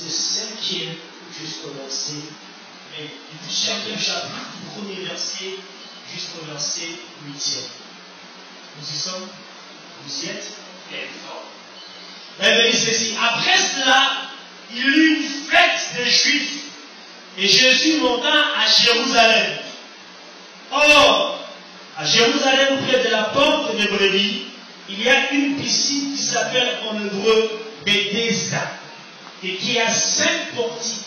verset 5e jusqu'au verset, mais du 5e chapitre, du premier verset jusqu'au verset 8e. Nous y sommes? Vous y êtes? Elle dit ceci. Après cela, il y eut une fête des Juifs et Jésus monta à Jérusalem. Or, à Jérusalem, près de la porte des brebis, il y a une piscine qui s'appelle en hébreu Bethesda et qui a 5 portiques.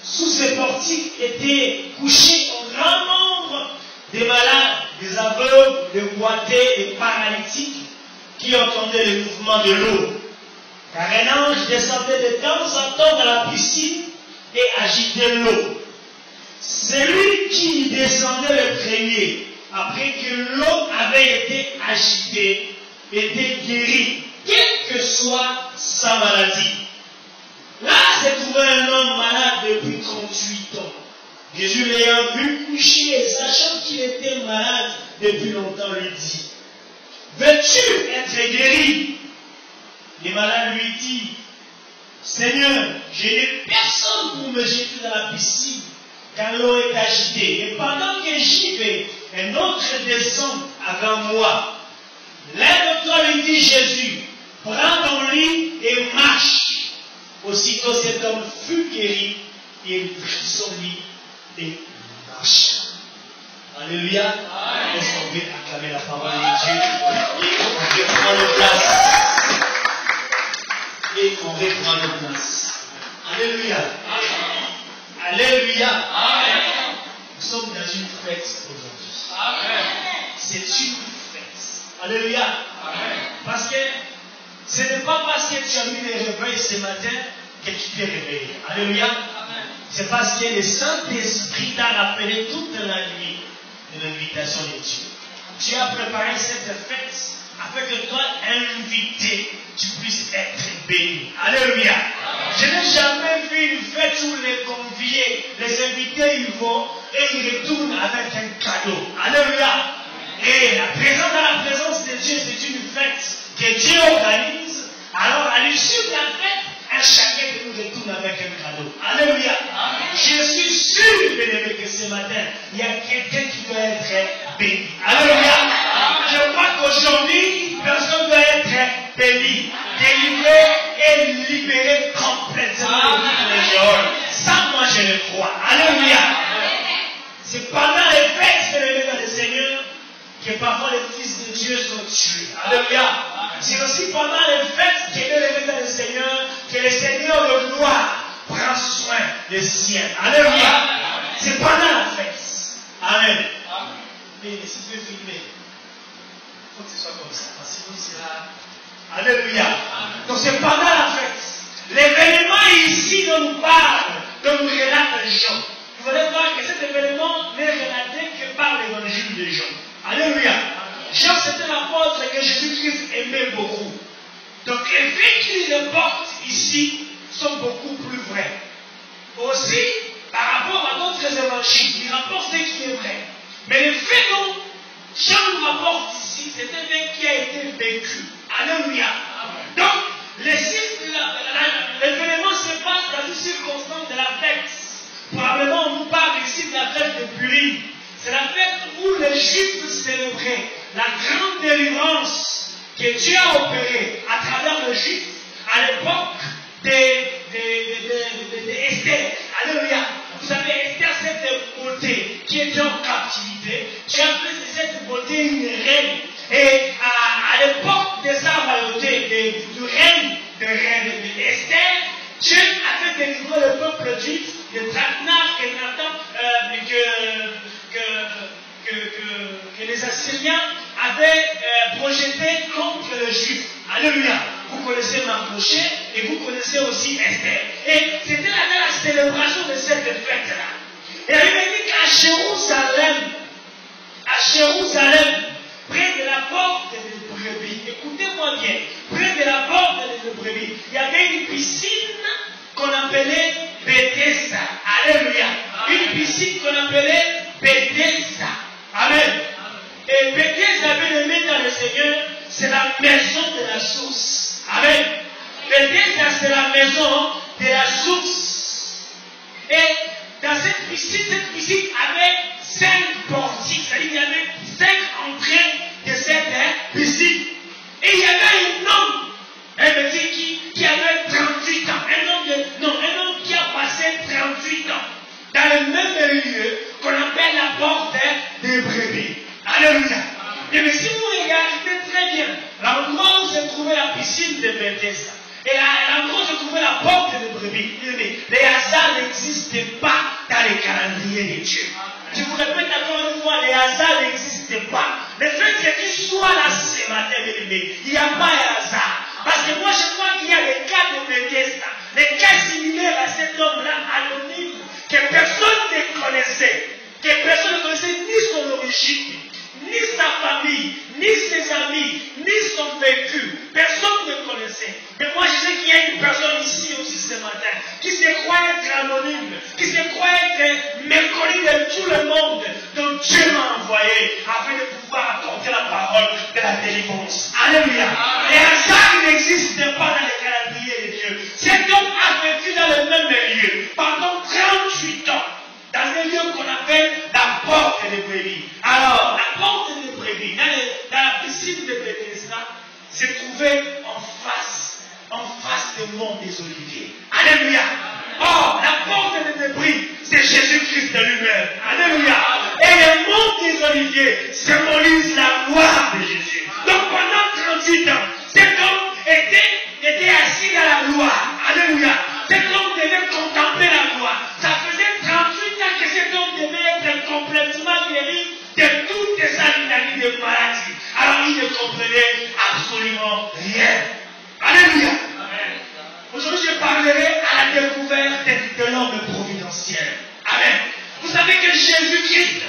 Sous ces portiques étaient couchés en grand nombre des malades, des aveugles, des boités, des paralytiques qui entendaient le mouvement de l'eau. Car un ange descendait de temps en temps dans la piscine et agitait l'eau. Celui qui y descendait le premier, après que l'eau avait été agitée, était guéri, quelle que soit sa maladie. Là se trouvait un homme malade depuis 38 ans. Jésus l'ayant vu coucher et sachant qu'il était malade depuis longtemps, lui dit: veux-tu être guéri? Les malades lui dit: Seigneur, je n'ai personne pour me jeter dans la piscine, car l'eau est agitée. Et pendant que j'y vais, un autre descend avant moi. Lève-toi, lui dit Jésus, prends ton lit et marche. Aussitôt cet homme fut guéri, et il prit son lit et marcha. Alléluia. Est-ce qu'on veut acclamer la parole de Dieu? On veut prendre place. Et on reprend nos places. Alléluia. Alléluia. Nous sommes dans une fête aujourd'hui. C'est une fête. Alléluia. Parce que ce n'est pas parce que tu as mis les réveils ce matin que tu t'es réveillé. Alléluia. C'est parce que le Saint-Esprit t'a rappelé toute la nuit de l'invitation de Dieu. Tu as préparé cette fête afin que toi, invité, tu puisses être béni. Alléluia. Je n'ai jamais vu une fête où les conviés, les invités, ils vont et ils retournent avec un cadeau. Alléluia. Et dans la présence de Dieu, c'est une fête que Dieu organise. Alors, à l'issue de la fête, un chacun de nous retourne avec un cadeau. Alléluia. Je suis sûr, bien-aimé, que ce matin, il y a quelqu'un qui doit être béni. Alléluia. Je crois qu'aujourd'hui, personne doit être béni, délivré et libéré complètement de les gens. Ça, moi, je le crois. Alléluia. C'est pendant les fêtes que les dans le Seigneur que parfois les fils de Dieu sont tués. Alléluia. C'est aussi pendant les fêtes que les dans le Seigneur que le Seigneur le gloire prend soin des siens. Alléluia. C'est pendant la fête. Amen. Mais si tu veux filmer, il faut que ce soit comme ça. Parce que sinon, c'est là. Alléluia. Donc c'est pendant la fête. L'événement ici dont nous parle, dont nous relate Jean. Vous allez voir que cet événement n'est relaté que par l'évangile de Jean. Alléluia. Jean, c'était l'apôtre que Jésus-Christ aimait beaucoup. Donc les faits qu'il reporte ici sont beaucoup plus vrais. Aussi, par rapport à d'autres évangiles, il rapporte ce qui est vrai. Mais les faits dont Jean nous rapporte ici, c'est un fait qui a été vécu. Alléluia. Donc, l'événement se passe dans une circonstance de la fête. Probablement, on nous parle ici de la fête de Purim. C'est la fête où les Juifs célébraient la grande délivrance que Dieu a opérée à travers le Juif à l'époque d'Esther. Alléluia. Vous savez, Esther, cette beauté qui était en captivité, Dieu a fait de cette beauté une reine. Et à l'époque de sa royauté, du règne d'Esther, Dieu a fait délivrer le peuple juif de traquenards que les Assyriens avaient projeté contre les Juifs. Alléluia. Vous connaissez Mardoché et vous connaissez aussi Esther. Et c'était la célébration de cette fête-là. Et il me dit qu'à Jérusalem, près de la porte des brebis, écoutez-moi bien, près de la porte des brebis, il y avait une piscine qu'on appelait Bethesda. Alléluia. Une piscine qu'on appelait Bethesda. Amen. Et Bethesda, bien aimé dans le Seigneur, c'est la maison de la source. Amen. Bethesda, c'est la maison de la source. source. Et dans cette piscine avait 5 portiques. C'est-à-dire qu'il y avait 5 entrées de cette piscine. Et il y avait un homme, qui avait 38 ans. Un homme qui a passé 38 ans dans le même lieu qu'on appelle la porte des brebis. Alléluia. Et mais si vous regardez très bien, l'endroit où se trouvait la piscine de Bethesda, et l'endroit où se trouvait la porte des brebis, les hasards n'existent pas dans les calendriers de Dieu. Je vous répète encore une fois, les hasards n'existent pas. Le fait que tu sois là ce matin, il n'y a pas de hasard. Parce que moi je crois qu'il y a des cas de Bethesda, des cas similaires à cet homme-là anonyme, que personne ne connaissait, ni son origine, ni sa famille, ni ses amis, ni son vécu. Personne ne connaissait. Mais moi je sais qu'il y a une personne ici aussi ce matin qui se croit être anonyme, qui se croit être méconnu de tout le monde, dont Dieu m'a envoyé afin de pouvoir apporter la parole de la délivrance. Alléluia. Les hasards n'existent pas dans le calendrier de Dieu. Cet homme a vécu dans le même lieu pendant 38 ans. Dans un lieu qu'on appelle la porte des brebis. Alors, la porte des brebis, dans la piscine de Bethesda, se trouvait en face du mont des Oliviers. Alléluia. Oh, la porte des brebis, c'est Jésus-Christ de lui-même. Alléluia. Et le mont des Oliviers symbolise la gloire de Jésus. Donc pendant 38 ans, cet homme était assis dans la gloire. Alléluia. Cet homme devait contempler la gloire. Ça faisait 38 ans que cet homme devait être complètement guéri de toutes les maladies de maladie. Alors il ne comprenait absolument rien. Alléluia. Aujourd'hui, je parlerai à la découverte de l'homme providentiel. Amen. Vous savez que Jésus-Christ,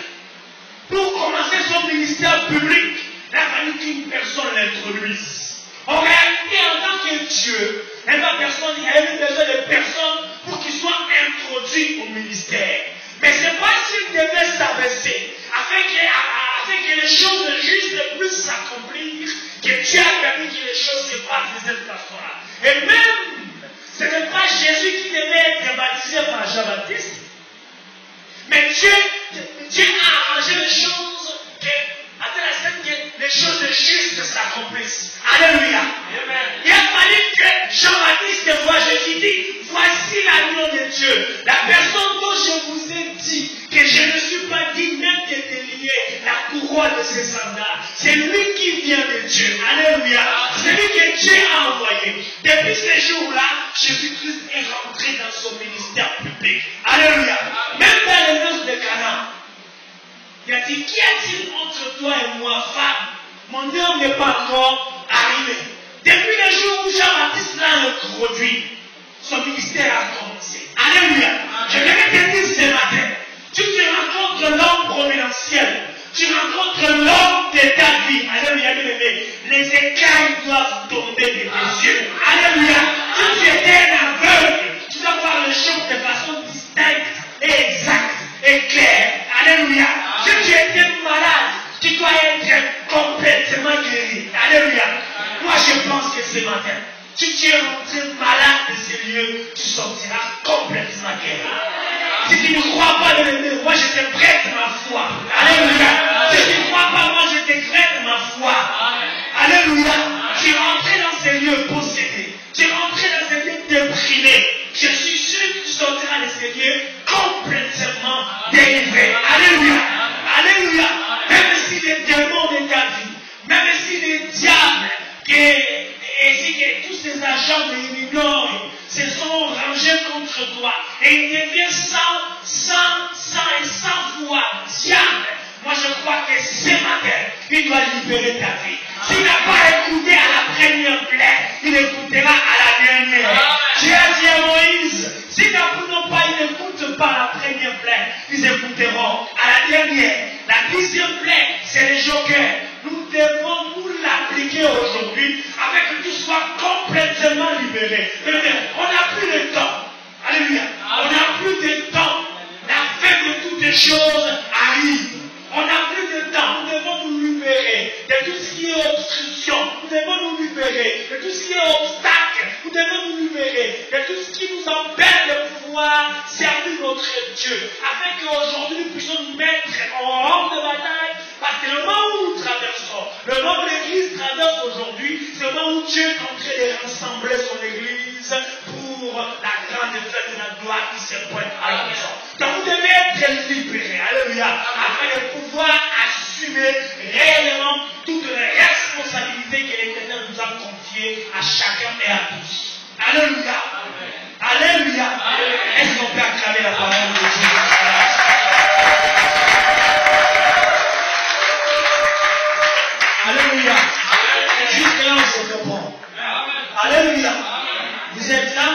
pour commencer son ministère public, il a fallu qu'une personne l'introduise. En réalité, en tant que Dieu, il y avait besoin de personnes pour qu'il soit introduit au ministère. Mais c'est pas s'il devait s'abaisser, afin que les choses justes puissent s'accomplir, que Dieu a permis que les choses se passent de cette façon-là. Et même, ce n'est pas Jésus qui devait être baptisé par Jean-Baptiste, mais Dieu a arrangé les choses que les choses justes s'accomplissent. Alléluia. Il a fallu que Jean-Baptiste voit Jésus dit, voici l'agneau de Dieu, la personne dont je vous ai dit que je ne suis pas digne même de délier la couronne de ses sandales. C'est lui qui vient de Dieu. Alléluia. C'est lui que Dieu a envoyé. Depuis ce jour-là, Jésus-Christ est rentré dans son ministère public. Alléluia. Même dans les noces de Cana, il a dit, qu'y a-t-il entre toi et moi, femme? Mon heure n'est pas encore arrivée. Depuis le jour où Jean-Baptiste l'a introduit, son ministère a commencé. Alléluia. Je vais te dire ce matin, tu rencontres l'homme providentiel, tu rencontres l'homme de ta vie. Alléluia, bien-aimé. Les écailles doivent tomber de tes yeux. Alléluia. Si tu étais un aveugle, tu dois voir les choses de façon distincte et exacte et claire. Alléluia. Si tu étais malade, tu dois être complètement guéri. Alléluia. Moi, je pense que ce matin, si tu es rentré malade de ces lieux, tu sortiras complètement guéri. Si tu ne crois pas de l'aimer, moi je te prête ma foi. Alléluia. Si tu ne crois pas, moi je te prête ma foi. Alléluia. Tu es rentré dans ces lieux possédés. Tu es rentré dans ces lieux déprimés. Je suis sûr que tu sortiras de ces lieux complètement délivré. Alléluia. Alléluia. Même si les démons de ta vie, même si les diables ainsi que tous ces agents de l'ignorance se sont rangés contre toi et ils deviennent sans foi diable. Moi je crois que ce matin, il doit libérer ta vie. S'il n'a pas écouté à la première plaie, il écoutera à la dernière. Dieu a dit à Moïse, si n'apprennent pas, ils n'écoutent pas à la première plaie, ils écouteront à la dernière. La deuxième plaie, c'est le joker. Nous devons nous l'appliquer aujourd'hui afin que tu sois complètement libéré. On n'a plus de temps. Alléluia. On n'a plus de temps. La fin de toutes les choses arrive. On n'a plus de temps. Nous devons nous libérer de tout ce qui est obstruction. Nous devons nous libérer de tout ce qui est obstacle. Nous devons nous libérer de tout ce qui nous empêche de notre Dieu, afin qu'aujourd'hui nous puissions nous mettre en rang de bataille, parce que le moment où nous traversons, le moment où l'Église traverse aujourd'hui, c'est le moment où Dieu est en train de rassembler son Église pour la grande fête de la gloire qui se pointe à l'horizon. Donc vous devez être libérés, alléluia, afin de pouvoir assumer réellement toutes les responsabilités que l'Éternel nous a confiées à chacun et à tous. Alléluia. Alléluia. Est-ce qu'on peut acclamer la parole de Dieu? Alléluia. Jusque là, on se répond. Alléluia. Vous êtes là?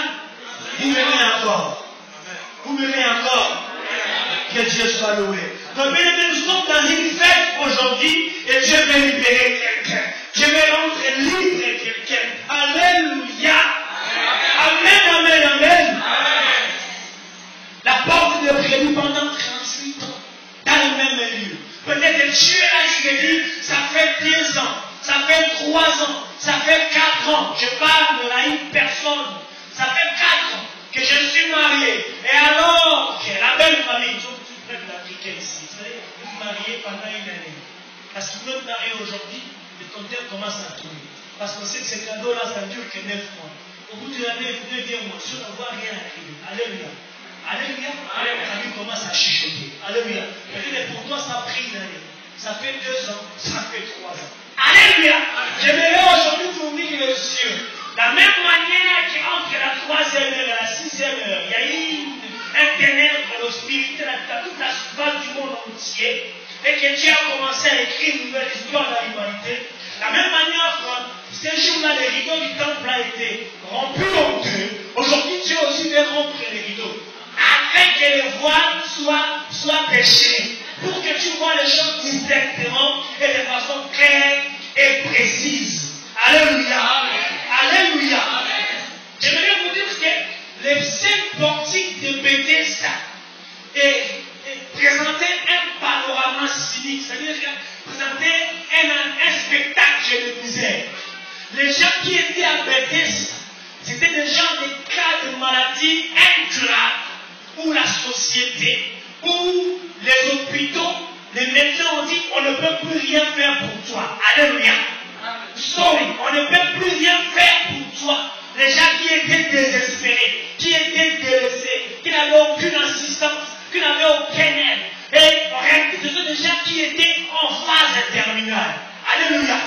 Vous m'aimez encore. Vous m'aimez encore. Que Dieu soit loué. Donc, bien aimé, nous sommes dans une fête aujourd'hui et Dieu veut libérer quelqu'un. Dieu veut rendre libre quelqu'un. Alléluia. Amen, amen, amen. La porte est prévue pendant 38 ans dans le même lieu. Peut-être Dieu a dit, ça fait 10 ans, ça fait 3 ans, ça fait 4 ans. Je parle de une personne. Ça fait 4 ans que je suis marié. Et alors, que la belle famille, tout près de l'Africain ici, vous savez, vous mariez pendant une année. Parce que vous êtes marié aujourd'hui, le compteur commence à tourner. Parce qu'on sait que ce cadeau-là, ça dure que 9 mois. Au bout de l'année, vous devez dire, moi, je ne vois rien arriver. Alléluia. Alléluia. La famille commence à chuchoter. Alléluia. Peut-être pour toi, ça a pris une année. Ça fait 2 ans, ça fait 3 ans. Alléluia. J'aimerais aujourd'hui t'ouvrir les yeux. De la même manière qu'entre la 3e heure et la 6e heure, il y a eu un ténèbre dans l'obscurité dans toute la surface du monde entier, et que Dieu a commencé à écrire une nouvelle histoire de l'humanité. De la même manière, ces jours-là, les rideaux du temple ont été rompus en deux. Aujourd'hui, Dieu aussi veut rompre les rideaux, afin que les voiles soient péchées, pour que tu vois les choses distinctement et de façon claire et précise. Alléluia. Alléluia. J'aimerais vous dire que les 5 portiques de Bethesda présentaient un panorama cynique, c'est-à-dire présentaient un spectacle de misère. Les gens qui étaient à Bethesda, c'était des gens des cas de maladies incurables, où la société, où les hôpitaux, les médecins ont dit on ne peut plus rien faire pour toi. Alléluia. Sorry, on ne peut plus rien faire pour toi. Les gens qui étaient désespérés, qui étaient délaissés, qui n'avaient aucune assistance, qui n'avaient aucun aide. Et en réalité, ce sont des gens qui étaient en phase terminale. Alléluia.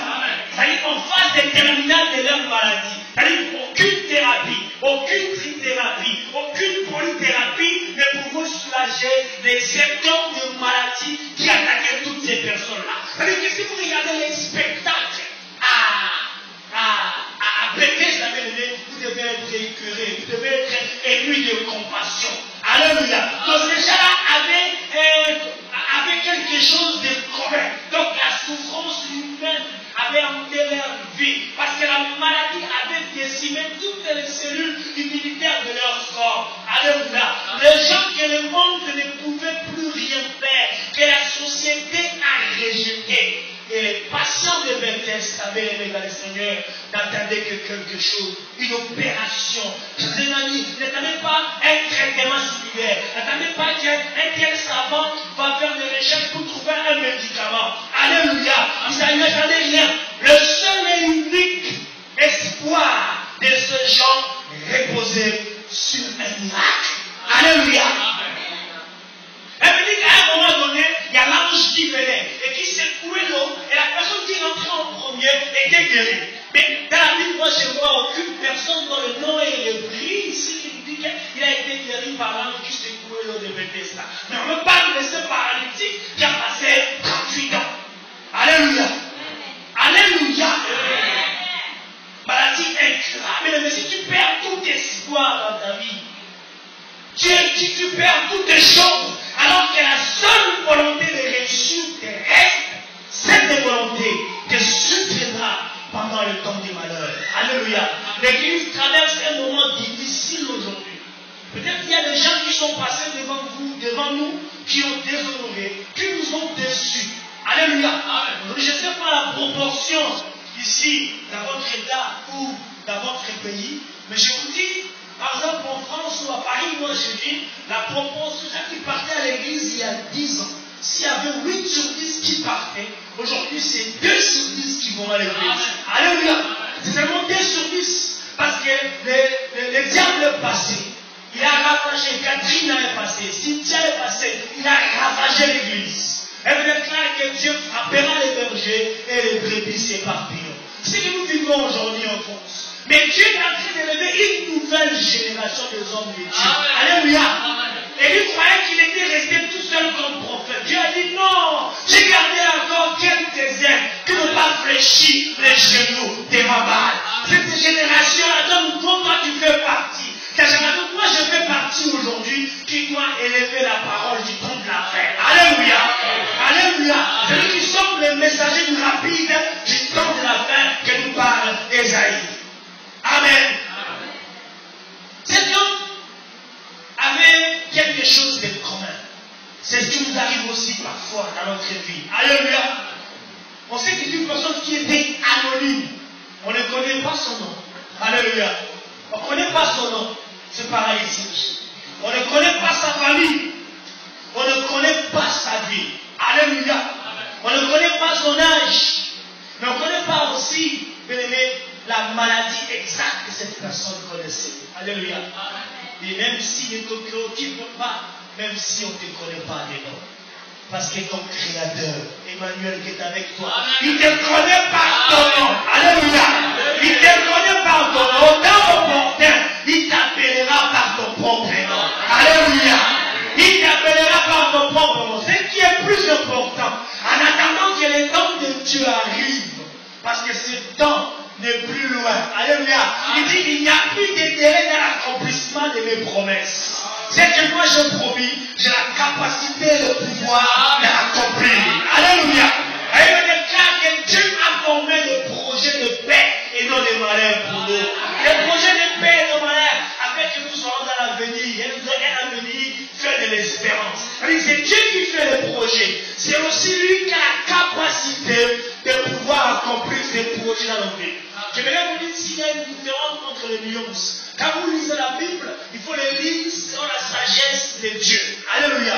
C'est-à-dire en phase terminale de leur maladie. C'est-à-dire aucune thérapie, aucune trithérapie, aucune polythérapie ne pouvait soulager les symptômes de maladie qui attaquaient toutes ces personnes-là. C'est-à-dire que si vous regardez les spectacles, Bethesda, vous devez être écœuré, vous devez être ému de compassion. Alléluia. Donc ces gens-là avaient quelque chose de commun. Donc la souffrance humaine avait hanté leur vie. Parce que la maladie avait décimé toutes les cellules immunitaires de leur corps. Alléluia. Les gens que le monde ne pouvait plus rien faire, que la société a rejeté. Et les patients de Bethesda avaient aimé dans le Seigneur n'attendaient que quelque chose, une opération. Chers amis, n'attendez pas un traitement similaire. N'attendez pas qu'un tel savant va faire des recherches pour trouver un médicament. Alléluia. Vous n'attendez rien. Le seul et unique espoir de ce genre reposait sur un miracle. Alléluia. Elle me dit qu'à un moment donné, il y a l'ange qui venait et qui secouait l'eau et la personne qui rentrait en premier était guérie. Mais dans la Bible, moi je ne vois aucune personne dont le nom est écrit ici qui dit qu'il a été guéri par l'ange qui secouait l'eau de Bethesda. Mais on me parle de ce paralytique qui a passé 38 ans. Alléluia. Alléluia. Maladie incurable. Mais si tu perds tout espoir dans ta vie, Dieu dit tu perds toutes les choses, alors que la seule volonté de réussite terrestre, cette volonté te soutiendra pendant le temps du malheur. Alléluia. L'Église traverse un moment difficile aujourd'hui. Peut-être qu'il y a des gens qui sont passés devant vous, devant nous, qui ont déshonoré, qui nous ont déçus. Alléluia. Je ne sais pas la proportion ici, dans votre État ou dans votre pays, mais je vous dis, par exemple en France ou à Paris ou simplement, je dis, la proportion qui partait à l'église il y a 10 ans, s'il y avait 8 sur 10 qui partaient, aujourd'hui c'est 2 sur 10 qui vont à l'église. Alléluia. C'est seulement 2 sur 10. Parce que le diable est passé. Il a ravagé, Catherine est passée, Cynthia est passée, il a ravagé l'église. Elle déclare que Dieu frappera les bergers et les brebis s'éparpilleront. C'est ce que nous vivons aujourd'hui en France. Mais Dieu est en train d'élever une nouvelle génération des hommes de Dieu. Alléluia. Et il croyait qu'il était resté tout seul comme prophète. Dieu a dit non, j'ai gardé encore quelques-uns qui n'ont pas fléchi les genoux de ma balle. Cette génération-là dont toi tu fais partie. La génération dont moi je fais partie aujourd'hui qui doit élever la parole du temps de la fin. Alléluia. Alléluia. Nous qui sommes les messagers rapides du temps de la fin que nous parle Esaïe. Amen. Cet homme avait quelque chose de commun. C'est ce qui nous arrive aussi parfois dans notre vie. Alléluia. On sait que c'est une personne qui était anonyme. On ne connaît pas son nom. Alléluia. On ne connaît pas son nom. C'est pareil ici. On ne connaît pas sa famille. On ne connaît pas sa vie. Alléluia. On ne connaît pas son âge. Mais on ne connaît pas aussi, bien aimé, la maladie exacte que cette personne connaissait. Alléluia. Et même s'il ne te préoccupe pas, même si on ne te connaît pas des noms. Parce que ton Créateur, Emmanuel, qui est avec toi, il te connaît par ton nom. Alléluia. Il te connaît par ton nom. Dans opportun, il t'appellera par ton propre nom. Alléluia. Il t'appellera par ton propre nom. Ce qui est plus important, en attendant que le temps de Dieu arrive, parce que ce temps n'est plus loin. Alléluia. Il dit qu'il n'y a plus d'intérêt dans l'accomplissement de mes promesses. C'est que moi je promis, j'ai la capacité de pouvoir l'accomplir. Alléluia. Et il déclare que Dieu a formé des projets de paix et non de malheur pour nous. Des projets de paix et de malheur afin que nous soyons dans l'avenir. Et nous ayons un avenir fait de l'espérance. C'est Dieu qui fait les projets. C'est aussi lui qui a la capacité de pouvoir accomplir ces projets dans nos vies. Je vais vous dire s'il y a une différence entre les nuances. Quand vous lisez la Bible, il faut les lire dans la sagesse de Dieu. Alléluia.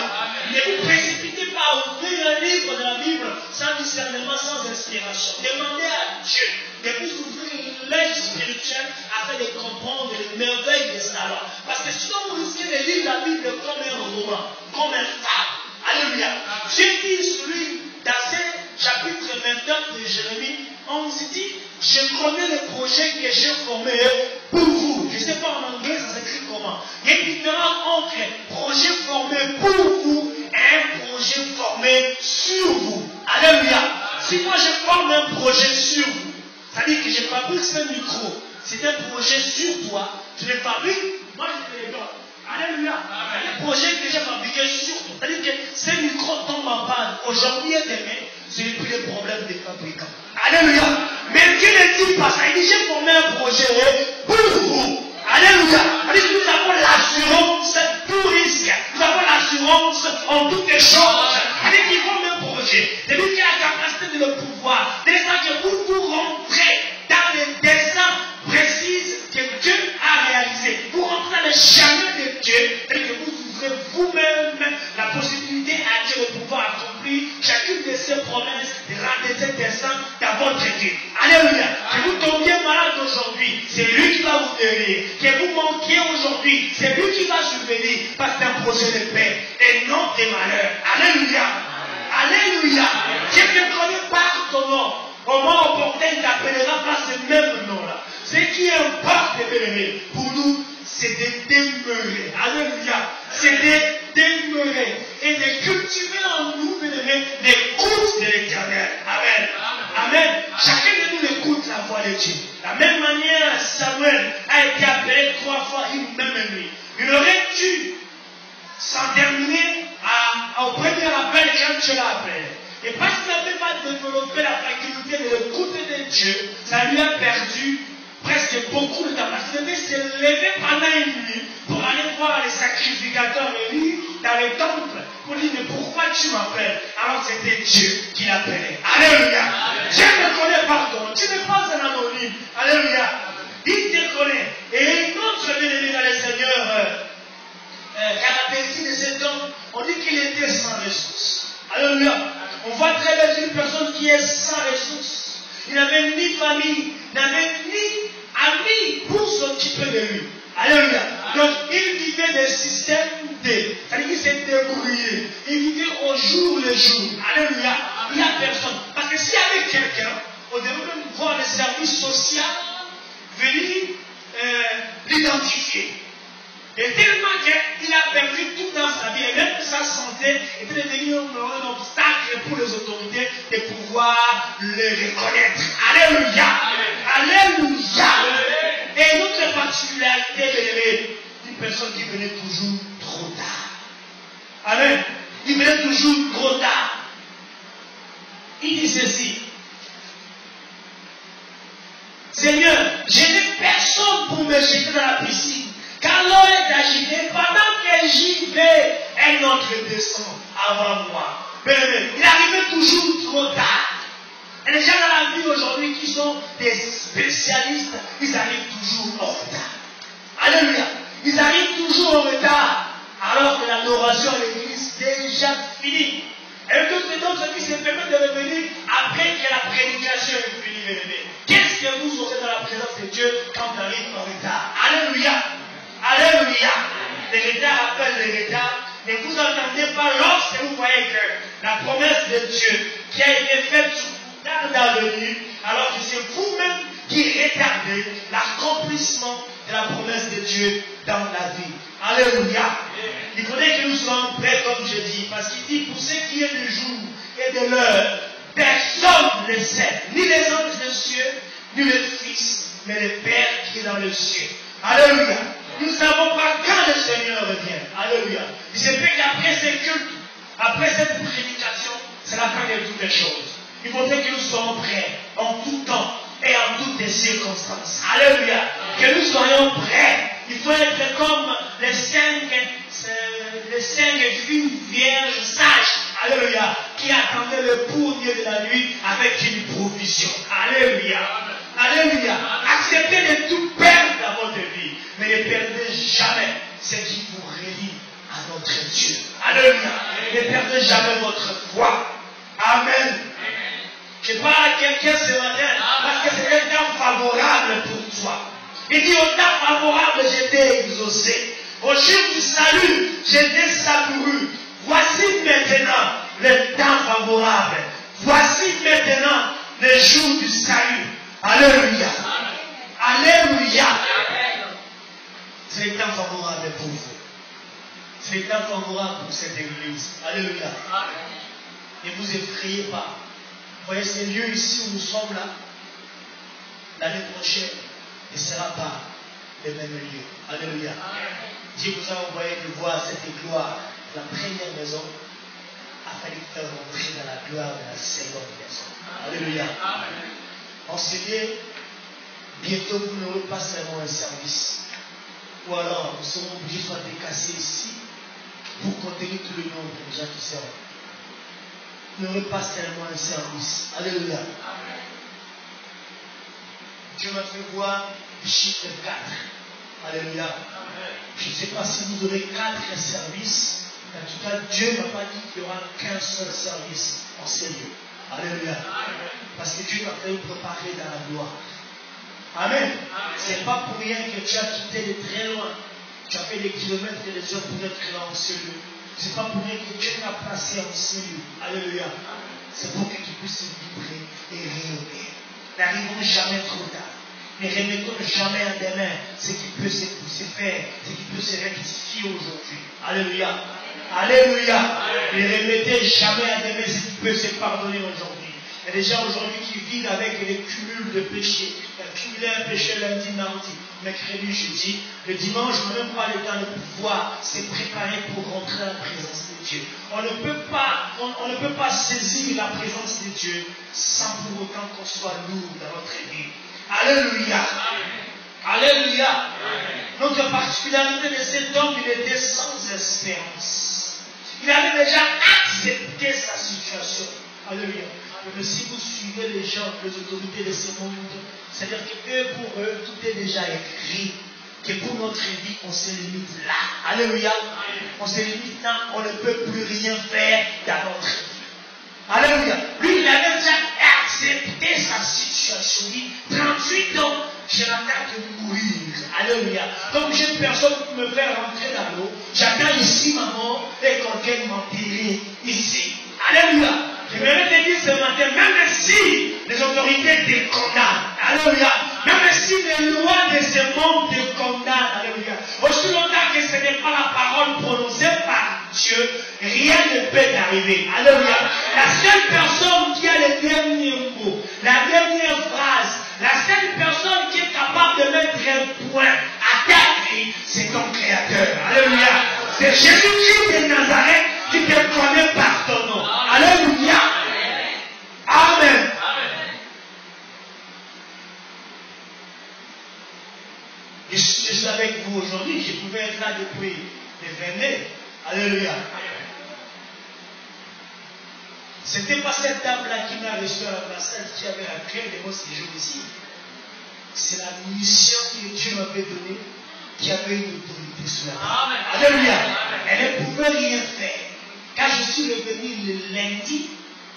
Ne vous précipitez pas à ouvrir un livre de la Bible sans discernement, sans inspiration. Demandez à Dieu de vous ouvrir l'œil spirituel afin de comprendre les merveilles de sa loi. Parce que sinon vous risquez de lire la Bible comme un roman, comme un fable. Alléluia. Dieu dit sur lui, dans ce chapitre 29 de Jérémie, on se dit, je connais les projets que j'ai formés pour vous. Je ne sais pas en anglais, ça s'écrit comment. Il y a une différence entre projet formé pour vous et un projet formé sur vous. Alléluia. Si moi je forme un projet sur vous, c'est-à-dire que je fabrique ce micro, c'est un projet sur toi, je le fabrique, moi je te le donne. Alléluia. Un projet que j'ai fabriqué sur toi. C'est-à-dire que ce micro tombe en panne aujourd'hui et demain, c'est le plus de problème des fabricants. Alléluia. Mais Dieu ne dit pas ça. Il dit, j'ai formé un projet pour vous. Alléluia. C'est-à-dire que nous avons l'assurance tout risque. Nous avons l'assurance en toutes les choses. C'est-à-dire qu'il forme un projet. C'est lui qui a la capacité de le pouvoir. C'est ça que vous rentrez dans les desseins précis que Dieu a réalisés. Vous rentrez dans les chemins de Dieu. C'est-à-dire que vous ouvrez vous-même la possibilité à Dieu de pouvoir accomplir chacune de ses promesses, de ses desseins dans votre vie. Alléluia. Que vous tombiez malade aujourd'hui, c'est lui qui va vous guérir. Que vous manquiez aujourd'hui, c'est lui qui va subvenir. Parce que c'est un projet de paix et non de malheur. Alléluia. Alléluia. Dieu ne connaît pas ton nom. Au moment opportun, il t'appellera par ce même nom-là. Ce qui importe, bien-aimés, pour nous, c'est de demeurer. Alléluia. C'est de demeurer et de cultiver en nous, bien-aimés, l'écoute de l'Éternel. Amen. Amen. Chacun de nous écoute la voix de Dieu. De la même manière, Samuel a été appelé 3 fois une même nuit. Il aurait dû s'en terminer au premier appel quand Dieu l'a appelé. Et parce qu'il n'avait pas développé la faculté de l'écouter de Dieu, ça lui a perdu presque beaucoup de temps. Parce qu'il devait se lever pendant une nuit pour aller voir les sacrificateurs Élie dans le temple pour dire, mais pourquoi tu m'appelles? Alors c'était Dieu qui l'appelait. Alléluia. Dieu te connaît, pardon. Tu n'es pas un anonyme. Alléluia. Il te connaît. Et notre bien-aimé dans le Seigneur, On dit qu'il était sans ressources. Alléluia. On voit très bien une personne qui est sans ressources. Il n'avait ni famille, n'avait ni amis pour s'occuper de lui. Alléluia. Donc, il vivait des systèmes c'est-à-dire qu'il s'est débrouillé. Il vivait au jour le jour. Alléluia. Il n'y a personne. Parce que s'il y avait quelqu'un, on devait même voir le service social venir l'identifier. Et tellement qu'il a perdu tout dans sa vie, et même sa santé était devenu un obstacle pour les autorités de pouvoir le reconnaître. Alléluia. Alléluia. Et une autre particularité, une personne qui venait toujours trop tard. Amen. Il venait toujours trop tard. Il dit ceci. Seigneur, je n'ai personne pour me jeter dans la piscine. Car l'eau est agitée, pendant que j'y vais, un autre descend avant moi. Mais il arrivait toujours trop tard. Et les gens dans la vie aujourd'hui qui sont des spécialistes, ils arrivent toujours en retard. Alléluia. Ils arrivent toujours en retard, alors que l'adoration à l'église est déjà finie. Et d'autres qui se permettent de revenir après que la prédication est finie. Qu'est-ce que vous aurez dans la présence de Dieu quand on arrive en retard? Alléluia. Alléluia. Les retards appellent les retards. Et vous n'entendez pas lorsque vous voyez que la promesse de Dieu qui a été faite sur vous tarde à venir, alors que c'est vous-même qui retardez l'accomplissement de la promesse de Dieu dans la vie. Alléluia. Il faudrait que nous soyons prêts, comme je dis, parce qu'il dit pour ce qui est du jour et de l'heure, personne ne sait, ni les anges des cieux, ni le Fils, mais le Père qui est dans le ciel. Alléluia. Nous ne savons pas quand le Seigneur revient. Alléluia. Il se fait qu'après ces cultes, après cette prédication, c'est la fin de toutes les choses. Il faudrait que nous soyons prêts en tout temps et en toutes les circonstances. Alléluia. Que nous soyons prêts. Il faut être comme les cinq filles vierges sages. Alléluia. Qui attendaient le pour Dieu de la nuit avec une provision. Alléluia. Alléluia. Acceptez de tout perdre dans votre vie. Mais ne perdez jamais ce qui vous relie à notre Dieu. Alléluia. Ne perdez jamais votre foi. Amen. Je parle à quelqu'un ce matin parce que c'est un temps favorable pour toi. Il dit au temps favorable, j'étais exaucé. Au jour du salut, j'étais savoureux. Voici maintenant le temps favorable. Voici maintenant le jour du salut. Alléluia. Alléluia. C'est le temps favorable pour vous. C'est le temps favorable pour cette église. Alléluia. Ne vous effrayez pas. Vous voyez ces lieux ici où nous sommes là. L'année prochaine ne sera pas le même lieu. Alléluia. Dieu vous a envoyé de voir cette gloire, la première maison, afin de faire rentrer dans la gloire de la seconde maison. Alléluia. Enseignez, bientôt vous n'aurez pas seulement un service. Ou alors nous serons obligés soit de casser ici pour contenir tout le nombre de gens qui servent. Vous n'aurez pas seulement un service. Alléluia. Dieu m'a fait voir le chiffre 4. Alléluia. Je ne sais pas si vous aurez 4 services. En tout cas, Dieu ne m'a pas dit qu'il n'y aura qu'un seul service en ces lieux. Alléluia. Parce que Dieu m'a fait préparer dans la gloire. Amen. Ce n'est pas pour rien que tu as quitté de très loin. Tu as fait des kilomètres et des heures pour être là en ce lieu. Ce n'est pas pour rien que Dieu t'a placé en ce lieu. Alléluia. C'est pour que tu puisses vibrer et rayonner. N'arrivons jamais trop tard. Ne remettons jamais à demain ce qui peut se faire, ce qui peut se rectifier aujourd'hui. Alléluia. Alléluia. Ne remettez jamais à demain ce qui peut se pardonner aujourd'hui. Il y a des gens aujourd'hui qui vivent avec les cumuls de péchés. Cumuler un péché lundi, mardi, mercredi, jeudi. Le dimanche, on n'a même pas le temps de pouvoir se préparer pour rentrer dans la présence de Dieu. On ne peut pas saisir la présence de Dieu sans pour autant qu'on soit lourd dans notre vie. Alléluia. Alléluia. Notre particularité de cet homme, il était sans espérance. Il avait déjà accepté sa situation. Alléluia. Mais si vous suivez les gens, les autorités de ce monde, c'est-à-dire que pour eux, tout est déjà écrit. Que pour notre vie, on se limite là. Alléluia. on se limite là, on ne peut plus rien faire dans notre vie. Alléluia. Lui, il avait déjà accepté sa situation. Il dit, 38 ans, j'ai la date de mourir. Alléluia. Donc j'ai personne qui me fait rentrer dans l'eau. J'attends ici ma mort et quelqu'un m'enterrer ici. Alléluia. Je vais te dire ce matin, même si les autorités te condamnent, alléluia, même si les lois de ce monde te condamnent, alléluia, aussi longtemps que ce n'est pas la parole prononcée par Dieu, rien ne peut t'arriver. Alléluia. La seule personne qui a le dernier mot, la dernière phrase, la seule personne qui est capable de mettre un point à ta vie, c'est ton Créateur. Alléluia. C'est Jésus-Christ de Nazareth qui te connaît par ton nom. Alléluia. Amen. Je suis avec vous aujourd'hui. Je pouvais être là depuis les 20 mai. Alléluia. C'était pas cette dame-là qui m'a reçu à l'ambassade qui avait à créer de mon séjour ici. C'est la mission que Dieu m'avait donnée qui avait une autorité sur la vie. Alléluia. Elle ne pouvait rien faire. Quand je suis revenu le lundi,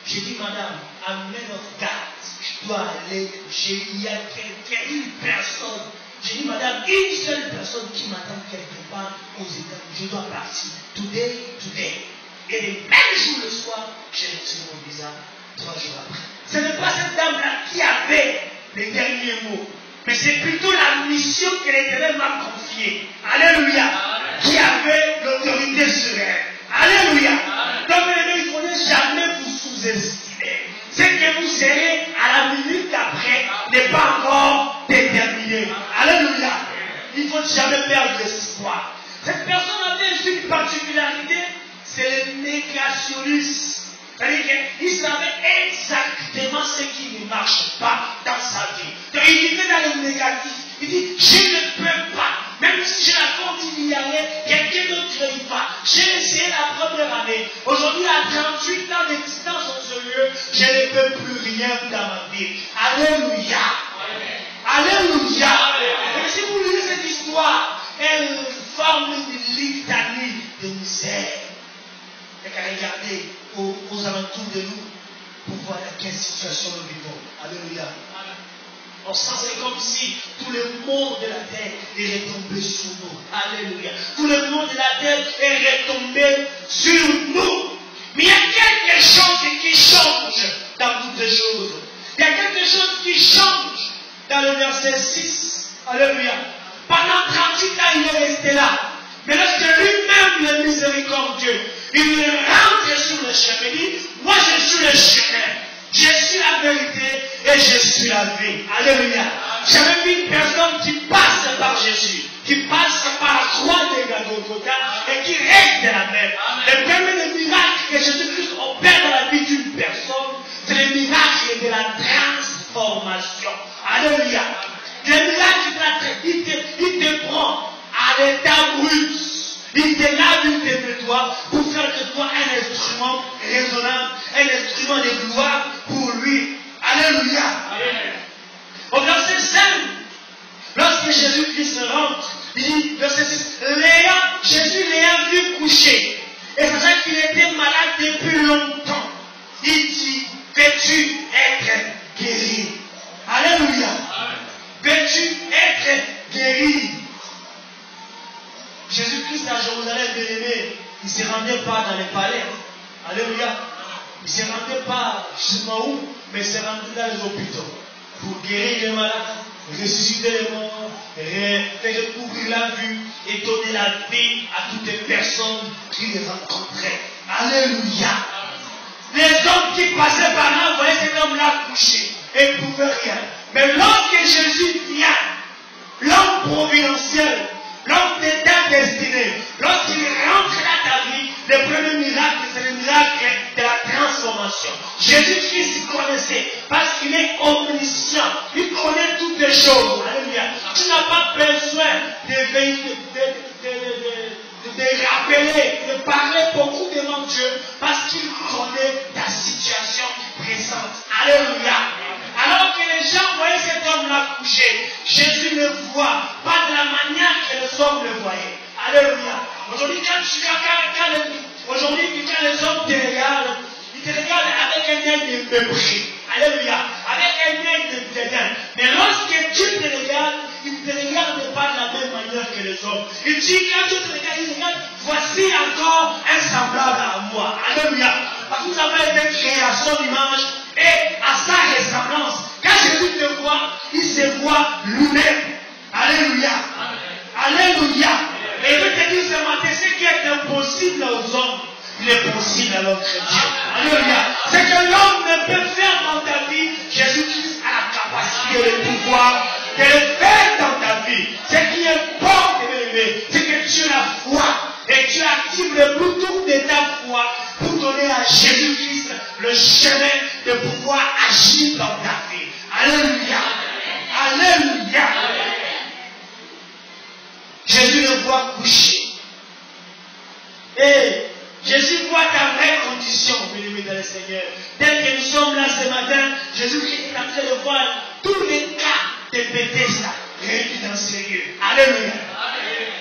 j'ai dit, madame, amen of God, je dois aller. Il y a quelqu'un, une personne. J'ai dit, madame, une seule personne qui m'attend quelque part aux États-Unis. Je dois partir. Today. Et le même jour le soir, j'ai reçu mon visa 3 jours après. Ce n'est pas cette dame-là qui avait les derniers mots, mais c'est plutôt la mission que l'Éternel m'a confiée. Alléluia. Qui avait l'autorité sur elle. Alléluia. Donc, il ne faut jamais vous sous-estimer. Ce que vous serez à la minute d'après n'est pas encore déterminé. Alléluia. Il ne faut jamais perdre l'espoir. Cette personne avait une particularité, c'est le négationnisme. C'est-à-dire qu'il savait exactement ce qui ne marche pas dans sa vie. Donc il vivait dans le négatif. Il dit, je ne peux pas. Même si je la continue à y aller, quelqu'un d'autre y va. J'ai essayé la première année. Aujourd'hui, à 38 ans d'existence dans ce lieu, je ne peux plus rien dans ma vie. Alléluia. Alléluia. Et si vous lisez cette histoire, elle forme une litanie de misère. Et qu'à regarder aux alentours de nous pour voir dans quelle situation nous vivons. Alléluia. On sent c'est comme si tout le monde de la terre est retombé sur nous. Alléluia. Tout le monde de la terre est retombé sur nous. Mais il y a quelque chose qui change dans toutes les choses. Il y a quelque chose qui change dans le verset 6. Alléluia. Pendant 38 ans, il est resté là. Mais lorsque lui-même, le miséricordieux, il rentre sur le chemin, il dit, moi je suis le chemin, je suis la vérité et je suis la vie. Alléluia. J'avais vu une personne qui passe par Jésus, qui passe par la croix de Golgotha et qui reste la même. Le premier miracle que Jésus-Christ opère dans la vie d'une personne, c'est le miracle de la transformation. Alléluia. Le miracle de la transformation, il te prend à l'état brut. Il te lave, il te nettoie pour faire de toi un instrument raisonnable, un instrument de gloire pour lui. Alléluia. Amen. Au verset 5, lorsque Jésus-Christ rentre, il dit, verset 6, Jésus l'ayant vu coucher, et c'est ça qu'il était malade depuis longtemps. Il dit, veux-tu être guéri? Alléluia. Veux-tu être guéri? Jésus-Christ à Jérusalem, bien-aimé, il ne se rendait pas dans les palais. Alléluia. Il ne se rendait pas, je ne sais pas où, mais il se rendait dans les hôpitaux pour guérir les malades, ressusciter les morts, faire ouvrir la vue et donner la vie à toutes les personnes qui les rencontraient. Alléluia. Les hommes qui passaient par là voyaient cet homme-là couché et ils ne pouvaient rien. Mais lorsque Jésus vient, l'homme providentiel, l'homme d'état destiné, lorsqu'il rentre dans ta vie, le premier miracle, c'est le miracle de la transformation. Jésus-Christ connaissait, parce qu'il est omniscient, il connaît toutes les choses. Alléluia. Tu n'as pas besoin de rappeler, de parler beaucoup devant Dieu, parce qu'il connaît ta situation présente. Alléluia. Alors que les gens voyaient cet homme-là couché, Jésus ne voit pas de la manière que les hommes le voyaient. Alléluia. Aujourd'hui, quand Aujourd'hui, quand les hommes te regardent, ils te regardent avec un œil de mépris. Alléluia. Avec un œil de dédain. Mais lorsque Dieu te regarde, il ne te regarde pas de la même manière que les hommes. Il dit, quand Dieu te regarde, il regarde, voici encore un semblable à moi. Alléluia. Parce que nous avons été créés à son image et à sa ressemblance. Quand Jésus te voit, il se voit lui-même. Alléluia. Alléluia. Et il veut te dire ce matin, ce qui est impossible aux hommes, il est possible à notre Dieu. Alléluia. Ce que l'homme ne peut faire dans ta vie, Jésus-Christ a la capacité et le pouvoir de le faire dans ta vie. Ce qui importe, c'est que tu as la foi et tu actives le bouton de ta foi pour donner à Jésus-Christ le chemin de pouvoir agir dans ta vie. Alléluia. Alléluia. Jésus le voit coucher. Et Jésus voit ta vraie condition, bien-aimé dans le Seigneur. Dès que nous sommes là ce matin, Jésus-Christ est en train de voir tous les cas de Bethesda réunis dans ces lieux. Alléluia.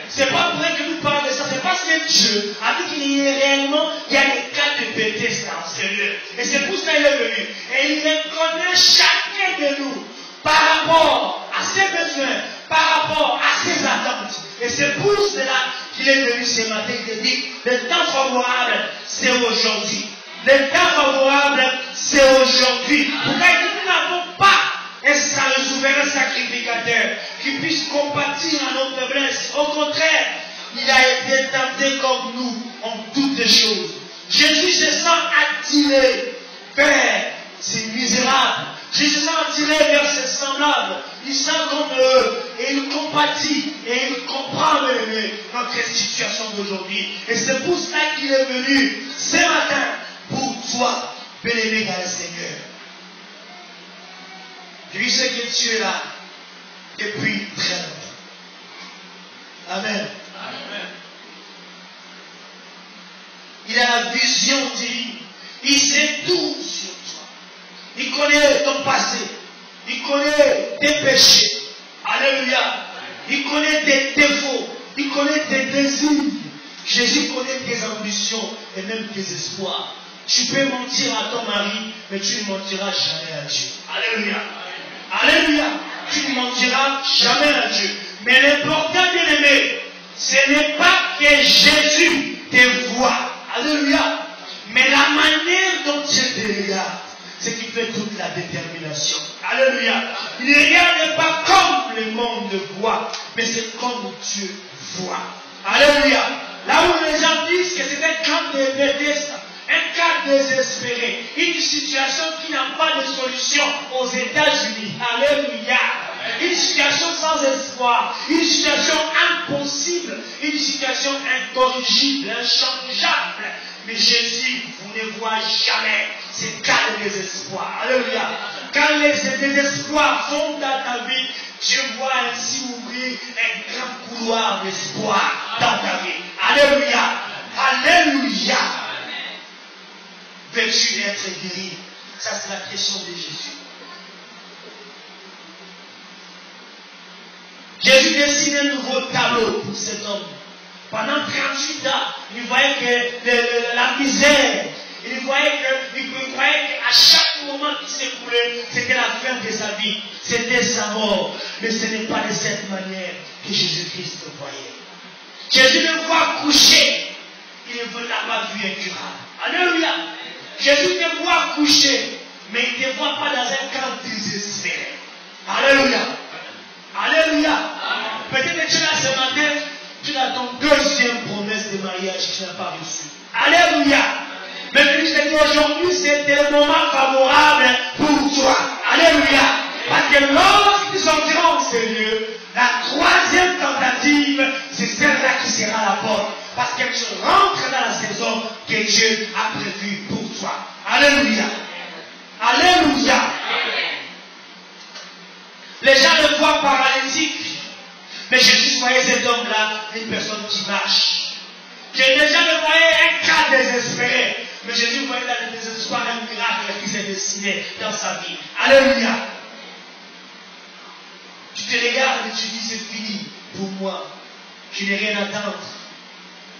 C'est pas vrai que nous parlons de ça, c'est parce que Dieu a dit qu'il y a réellement, il y a des cas de Bethesda dans ces lieux. Et c'est pour ça qu'il est venu. Et il reconnaît chacun de nous par rapport à ses besoins, par rapport à ses attentes. Et c'est pour cela qu'il est venu ce matin. Il dit, le temps favorable, c'est aujourd'hui. Le temps favorable, c'est aujourd'hui. Pourquoi nous n'avons pas un souverain sacrificateur qui puisse compatir à nos faiblesses. Au contraire, il a été tenté comme nous en toutes les choses. Jésus se sent attiré vers ces misérables. Jésus se sent attiré vers ses semblables. Il sent comme eux et il compatit et il comprend notre situation d'aujourd'hui. Et c'est pour cela qu'il est venu ce matin pour toi, bien-aimé dans le Seigneur. Je sais que tu es là depuis très longtemps. Amen. Amen. Il a la vision divine. Il sait tout sur toi. Il connaît ton passé. Il connaît tes péchés. Alléluia. Il connaît tes défauts. Il connaît tes désirs. Jésus connaît tes ambitions et même tes espoirs. Tu peux mentir à ton mari, mais tu ne mentiras jamais à Dieu. Alléluia. Alléluia. Tu ne mentiras jamais à Dieu. Mais l'important, bien aimé, ce n'est pas que Jésus te voit. Alléluia. Mais la manière dont Dieu te regarde, c'est qui fait toute la détermination. Alléluia. Il ne regarde pas comme le monde voit, mais c'est comme Dieu voit. Alléluia. Là où les gens disent que c'est un camp de Bethesda, un cas désespéré, une situation qui n'a pas de solution aux États-Unis. Alléluia. Une situation sans espoir, une situation impossible, une situation incorrigible, inchangeable. Mais Jésus, vous ne voyez jamais ces cas de désespoir. Alléluia. Quand les désespoirs sont dans ta vie, Dieu voit ainsi ouvrir un grand couloir d'espoir dans ta vie. Alléluia. Alléluia. Veux-tu être guéri? Ça, c'est la question de Jésus. Jésus dessine un nouveau tableau pour cet homme. Pendant 38 ans, il voyait que la misère, il voyait qu'à chaque moment qui s'écoulait, c'était la fin de sa vie, c'était sa mort. Mais ce n'est pas de cette manière que Jésus-Christ le voyait. Jésus le voit coucher, il ne l'a pas vu incurable. Alléluia. Jésus te voit coucher, mais il ne te voit pas dans un camp désespéré. Alléluia. Alléluia. Peut-être que tu es là ce matin, tu as ton deuxième promesse de mariage que tu n'as pas reçue. Alléluia. Mais je te dis aujourd'hui, c'était le moment favorable pour toi. Alléluia. Parce que lorsque nous sortirons de ce lieu, la troisième tentative, c'est celle-là qui sera la porte. Parce que tu rentres dans la saison que Dieu a prévue pour toi. Alléluia. Alléluia. Les gens le voient paralytique. Mais Jésus voyait cet homme-là, une personne qui marche. Les gens le voyaient un cas désespéré. Mais Jésus voyait dans le désespoir un miracle qui s'est dessiné dans sa vie. Alléluia. Tu te regardes et tu dis c'est fini pour moi. Je n'ai rien à attendre.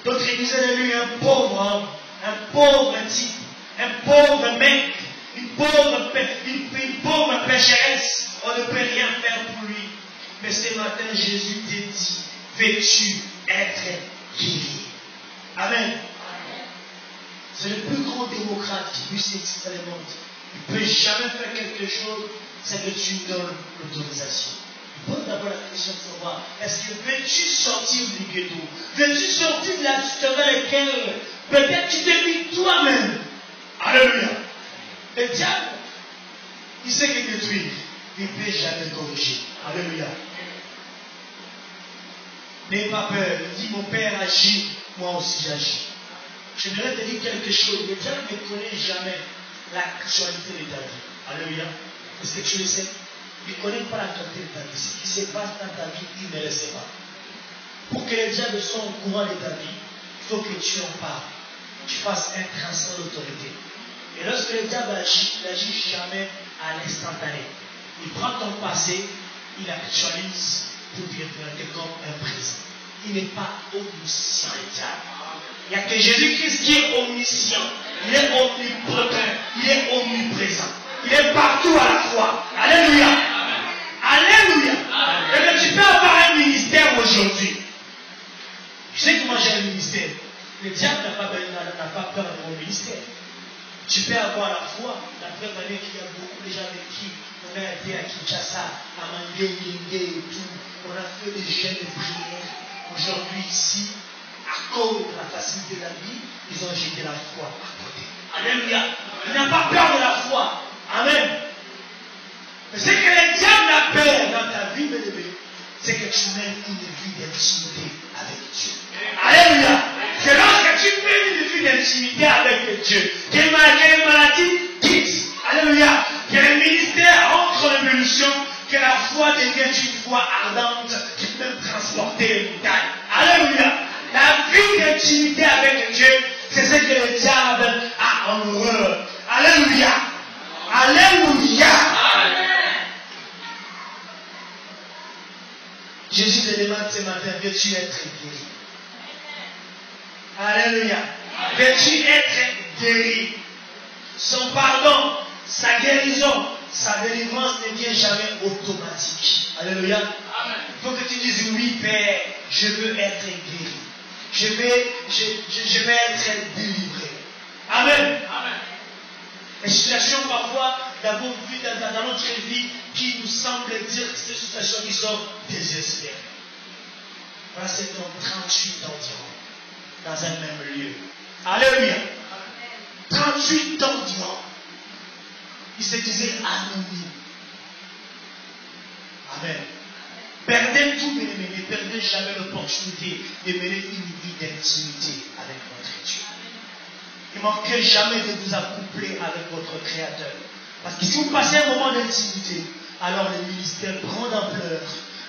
D'autres disaient de lui un pauvre homme, un pauvre type, un pauvre mec, une pauvre pécheresse. On ne peut rien faire pour lui. Mais ce matin, Jésus te dit, veux-tu être guéri? Amen. C'est le plus grand démocrate qui puisse exister dans le monde. Il ne peut jamais faire quelque chose, c'est que tu donnes l'autorisation. Pose d'abord la question de savoir, est-ce que veux-tu sortir du ghetto? Veux-tu sortir de la situation dans laquelle peut-être tu te vis toi-même? Alléluia. Le diable, il sait que détruire, il ne peut jamais corriger. Alléluia. N'aie pas peur. Il dit, mon Père agit, moi aussi j'agis. Je voudrais te dire quelque chose. Le diable ne connaît jamais l'actualité de ta vie. Alléluia. Est-ce que tu le sais? Il ne connaît pas l'actualité de ta vie. Ce qui se passe dans ta vie, il ne le sait pas. Pour que le diable soit au courant de ta vie, il faut que tu en parles. Tu fasses un transfert d'autorité. Et lorsque le diable agit, il n'agit jamais à l'instantané. Il prend ton passé, il actualise pour te présenter comme un présent. Il n'est pas omniscient, le diable. Il n'y a que Jésus-Christ qui est omniscient. Il est omnipotent. Il est omniprésent. Il est partout à la fois. Alléluia. Alléluia. Et que tu peux avoir un ministère aujourd'hui. Je sais que moi j'ai un ministère. Le diable n'a pas peur de mon ministère. Tu peux avoir la foi. La preuve année qu'il y a beaucoup de gens avec qui on a été à Kinshasa, à Mandé et tout. On a fait des jeûnes de prière. Aujourd'hui ici, à cause de la facilité de la vie, ils ont jeté la foi à côté. Alléluia. Il n'a pas peur de la foi. Amen. Mais ce que le diable a peur dans ta vie, c'est que tu mènes une vie d'intimité avec Dieu. Alléluia. C'est lorsque tu mènes une vie d'intimité avec Dieu, que les maladies quittent. Alléluia. Que le ministère entre en évolution, que la foi devient une foi ardente qui peut transporter les montagnes. Alléluia. La vie d'intimité avec Dieu, c'est ce que le diable a en horreur. Alléluia. Alléluia. Jésus te demande ce matin, veux-tu être guéri? Alléluia. Veux-tu être guéri? Son pardon, sa guérison, sa délivrance ne vient jamais automatique. Alléluia. Il faut que tu dises, oui Père, je veux être guéri. Je vais être délivré. Amen. Les situations parfois d'avoir vu dans notre vie qui nous semblent dire que c'est des situations qui sont désespérées. Voilà, c'est donc 38 ans dans un même lieu. Alléluia. 38 ans durant. Il se disait anonyme. Amen. Perdez tout, mais ne perdez jamais l'opportunité de mener une vie d'intimité avec votre Dieu. Ne manquez jamais de vous accoupler avec votre Créateur. Parce que si vous passez un moment d'intimité, alors le ministère prend d'ampleur.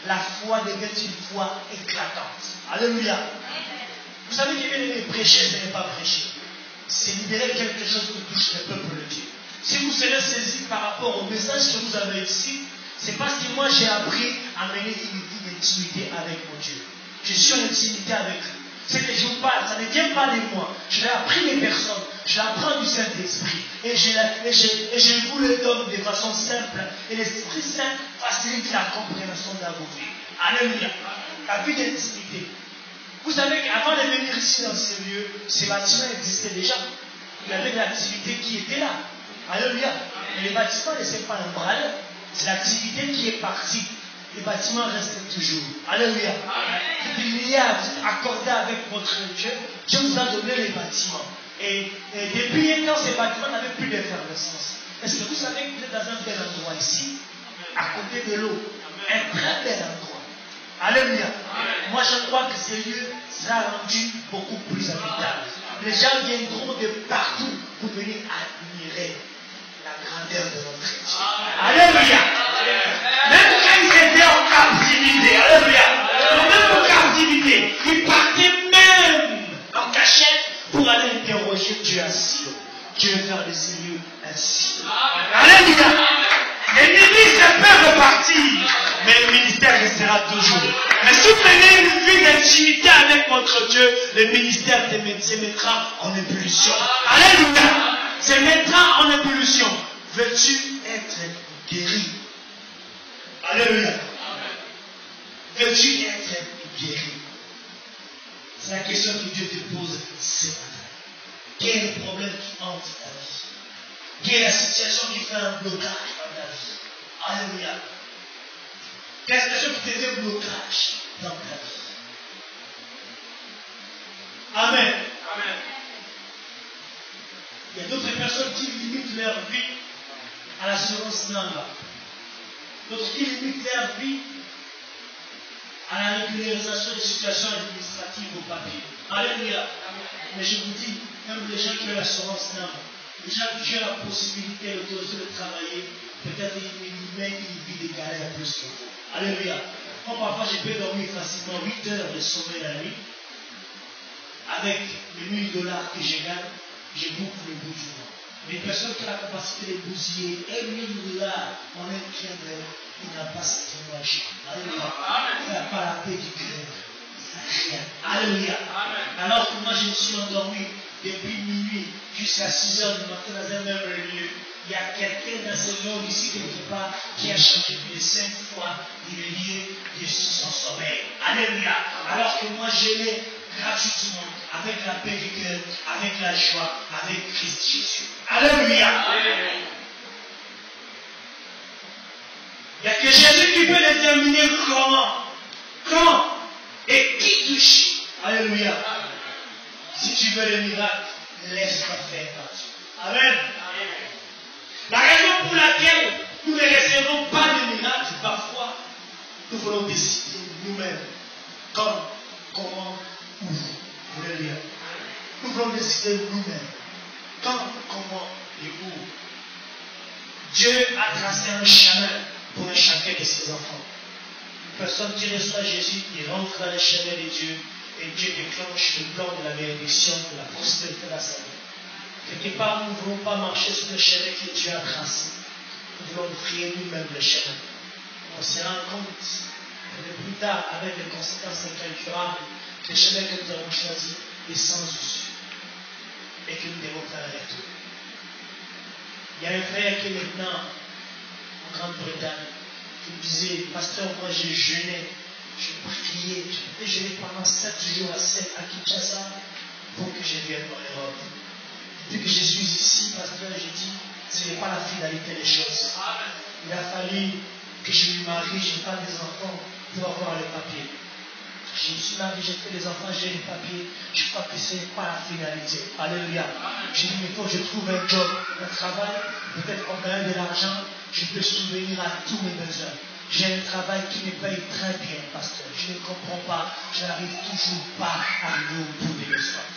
La foi devient une foi éclatante. Alléluia. Vous savez qu'il y a prêcher, ce n'est pas prêcher. C'est libérer quelque chose qui touche le peuple de Dieu. Si vous serez saisi par rapport au message que vous avez ici, c'est parce que moi j'ai appris à mener une vie d'intimité avec mon Dieu. Je suis en intimité avec lui. Ce que je vous parle, ça ne vient pas de moi. Je l'ai appris des personnes. Je l'apprends du Saint-Esprit. Et je vous le donne de façon simple. Et l'Esprit Saint facilite la compréhension dans vos vies. Alléluia. La vie d'intimité. Vous savez qu'avant de venir ici dans ce lieu, ces bâtiments existaient déjà. Il y avait de l'activité qui était là. Alléluia. Mais les bâtiments ne sont pas emballés. C'est l'activité qui est partie. Les bâtiments restent toujours. Alléluia. Il y a accordé avec votre Dieu. Dieu vous a donné les bâtiments. Et depuis quand ces bâtiments n'avaient plus d'effervescence. Est-ce que vous savez que vous êtes dans un bel endroit ici, à côté de l'eau? Un très bel endroit. Alléluia. Moi je crois que ce lieu sera rendu beaucoup plus habitable. Les gens viendront de partout pour venir admirer la grandeur de notre Dieu. Alléluia. Même quand ils étaient en captivité, alléluia. Même en captivité, ils partaient même en cachette pour aller interroger Dieu à Sion. Dieu veut faire de ces lieux un Sion. Alléluia. L'ennemi peut repartir, mais le ministère restera toujours. Mais si vous menez une vie d'intimité avec votre Dieu, le ministère se mettra en ébullition. Alléluia! Se mettra en ébullition. Veux-tu être guéri? Alléluia! Veux-tu être guéri? C'est la question que Dieu te pose ce matin. Quel est le problème qui hante ta vie? Quelle est la situation qui fait un blocage dans ta vie? Alléluia. Quelle est la situation qui te fait blocage dans ta vie? Amen. Amen. Il y a d'autres personnes qui limitent leur vie à l'assurance NAMA. D'autres qui limitent leur vie à la régularisation des situations administratives au papier. Alléluia. Mais je vous dis, même les gens qui ont l'assurance NAMA, les gens qui ont la possibilité de travailler, peut-être ils mettent une vie de galère plus que vous. Alléluia. Moi, parfois, je peux dormir facilement 8 heures de sommeil la nuit. Avec les $1000 que je gagne, je boucle le bout du mois. Mais une personne qui a la capacité de bousiller $1 000 en un clin d'œil, il n'a pas cette image. Alléluia. Il n'a pas la paix du cœur. Rien. Alléluia. Alors que moi, je me suis endormi depuis minuit jusqu'à 6 heures du matin dans un même lieu. Il y a quelqu'un dans ce monde ici quelque part qui a changé plus de 5 fois le lieu de son sommeil. Alléluia. Alors que moi, je l'ai gratuitement, avec la paix du cœur, avec la joie, avec Christ Jésus. Alléluia. Il n'y a que Jésus qui peut déterminer comment, quand et qui touche. Alléluia. Si tu veux le miracle, laisse-toi faire par Dieu. Amen. La raison pour laquelle nous ne recevons pas de miracle, parfois, nous voulons décider nous-mêmes. Comme, comment, où. Vous voulez lire. Nous voulons décider nous-mêmes. Quand, comment et où. Dieu a tracé un chemin pour chacun de ses enfants. Une personne qui reçoit Jésus, il rentre dans le chemin de Dieu et Dieu déclenche le plan de la bénédiction, de la prospérité de la sa vie. Quelque part, nous ne voulons pas marcher sur le chemin que Dieu a tracé. Nous voulons créer nous-mêmes le chemin. On se rend compte que plus tard, avec les conséquences incalculables, le chemin que nous avons choisi est sans issue et que nous devons faire un retour. Il y a un frère qui est maintenant en Grande-Bretagne qui me disait, pasteur, moi j'ai jeûné, je priais, je peux jeûner pendant 7 jours à 7 à Kinshasa pour que je vienne en Europe. Depuis que je suis ici, pasteur, j'ai dit, ce n'est pas la finalité des choses. Il a fallu que je me marie, je n'ai pas des enfants pour avoir les papiers. Je me suis marié, j'ai fait des enfants, j'ai les papiers. Je crois que ce n'est pas la finalité. Alléluia. J'ai dit, mais il faut que je trouve un job, un travail, peut-être en gagnant de l'argent, je peux subvenir à tous mes besoins. J'ai un travail qui me paye très bien, pasteur. Je ne comprends pas, je n'arrive toujours pas à arriver au bout de mes soins.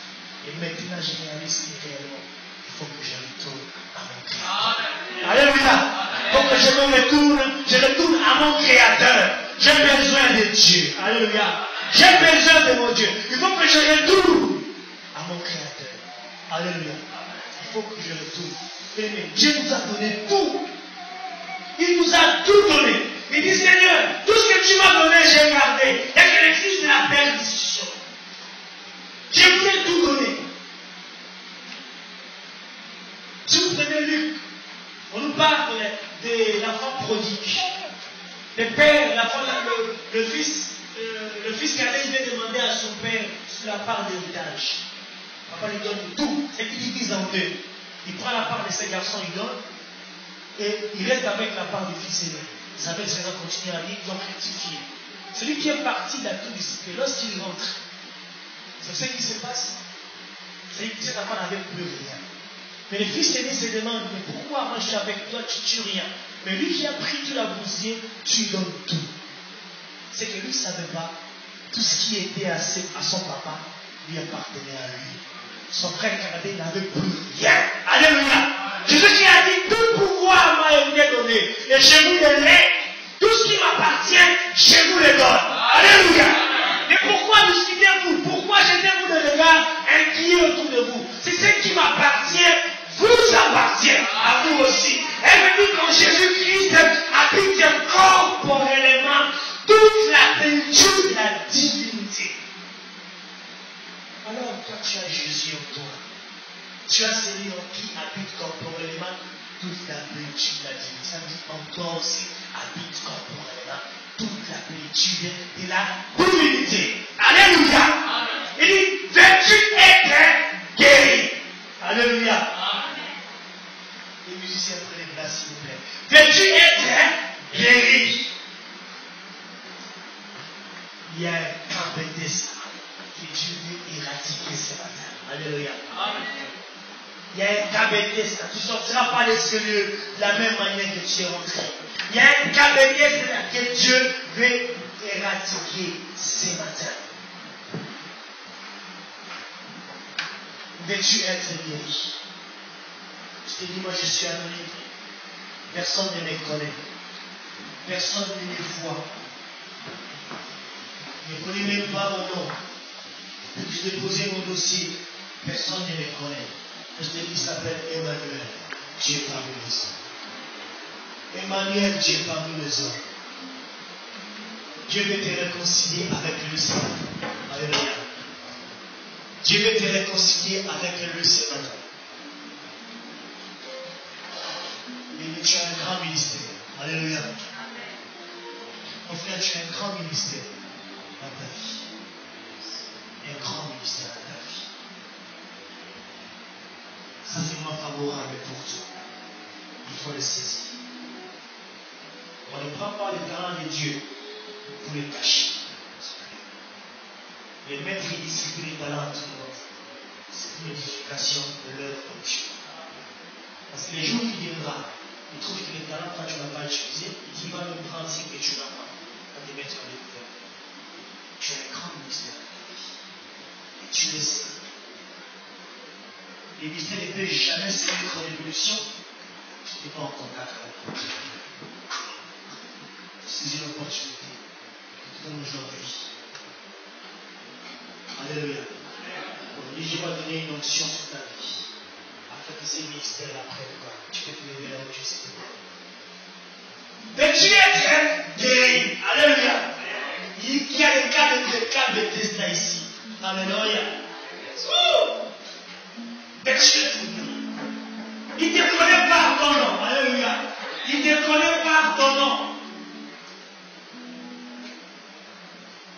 Et maintenant, je réalise que réellement, il faut que je retourne à mon Créateur. Alléluia. Il faut que je retourne à mon Créateur. J'ai besoin de Dieu. Alléluia. J'ai besoin de mon Dieu. Il faut que je retourne à mon Créateur. Alléluia. Il faut que je retourne. Et Dieu nous a donné tout. Il nous a tout donné. Il dit, Seigneur, tout ce que tu m'as donné, j'ai gardé. Il y a que l'exercice de la perdition. Je vous ai tout donné. Si vous prenez Luc, on nous parle de l'enfant prodigue. Le père, le fils cadet, il vient demander à son père sur la part d'héritage. Papa lui donne tout, c'est qu'il divise en deux. Il prend la part de ses garçons, il donne, et il reste avec la part du fils aîné. Ils savaient que ces gens continuent à vivre, ils ont rectifié. Celui qui est parti il a tout dissipé. Lorsqu'il rentre, c'est ce qui se passe. C'est que cet enfant n'avait plus rien. Mais le fils aîné se demande, mais pourquoi moi je suis avec toi, tu tues rien. Mais lui qui a pris tout la bousillé, tu lui donnes tout. C'est que lui ne savait pas, tout ce qui était à son papa lui appartenait à lui. Son frère cadet n'avait plus rien. Alléluia. Jésus qui a dit, tout pouvoir m'a été donné. Et je vous le lègue. Tout ce qui m'appartient, je vous le donne. Alléluia. Mais pourquoi discutez-vous? Pourquoi jetez-vous des regards inquiets autour de vous? C'est ce qui m'appartient, vous appartient à vous aussi. Elle me dit quand Jésus-Christ est de Jésus en toi. Tu as celui en qui habite corporellement toute la plénitude de la divinité. Ça veut dire en toi aussi habite corporellement toute la plénitude de la divinité. Alléluia. Il dit, veux-tu être guéri? Alléluia. Les musiciens, prenez place, s'il vous plaît. Veux-tu être guéri? Il y a un campétiste que Dieu veut éradiquer ce matin. Alléluia. Il y a un campétiste. Tu ne sortiras pas de ce lieu de la même manière que tu es rentré. Il y a un campétiste que Dieu veut éradiquer ce matin. Veux-tu être guéri? Je te dis, moi je suis anonyme. Personne ne me connaît. Personne ne me voit. Ne connais même pas mon nom. Je t'ai posé mon dossier. Personne ne me connaît. Je te dis, il s'appelle Emmanuel. Dieu parmi les hommes. Emmanuel, Dieu parmi les hommes. Dieu veut te réconcilier avec lui ce matin. Alléluia. Dieu veut te réconcilier avec lui ce matin. Mais tu as un grand ministère. Alléluia. Mon frère, tu as un grand ministère dans ta vie. Un grand ministère dans ta vie. Ça, c'est vraiment favorable pour toi. Il faut le saisir. On ne prend pas les talents de Dieu pour les cacher. Les maîtres et distribuent les talents à tout le monde. C'est une édification de l'œuvre de Dieu. Parce que les jours qui viendra, il trouve que les talents, quand tu ne l'as pas utilisé, il va me prendre ce que tu n'as pas. Va te mettre en découvert. Tu as un grand ministère dans ta vie. Et tu le sais. Les ministères ne peuvent jamais se mettre en évolution. Tu n'es pas en contact avec eux. C'est une opportunité que tu donnes aujourd'hui. Alléluia. Aujourd'hui, je vais donner une onction sur ta vie. Afin que ces ministères après toi, tu peux te lever là où tu sais. Veux-tu être guéri? Alléluia. Il y a des cas de test là ici. Alléluia. Veux-tu être guéri? Il ne te connaît pas ton nom. Alléluia. Il ne te connaît pas ton nom.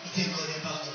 Il ne te connaît pas ton nom.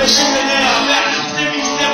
Je suis venu avec ce ministère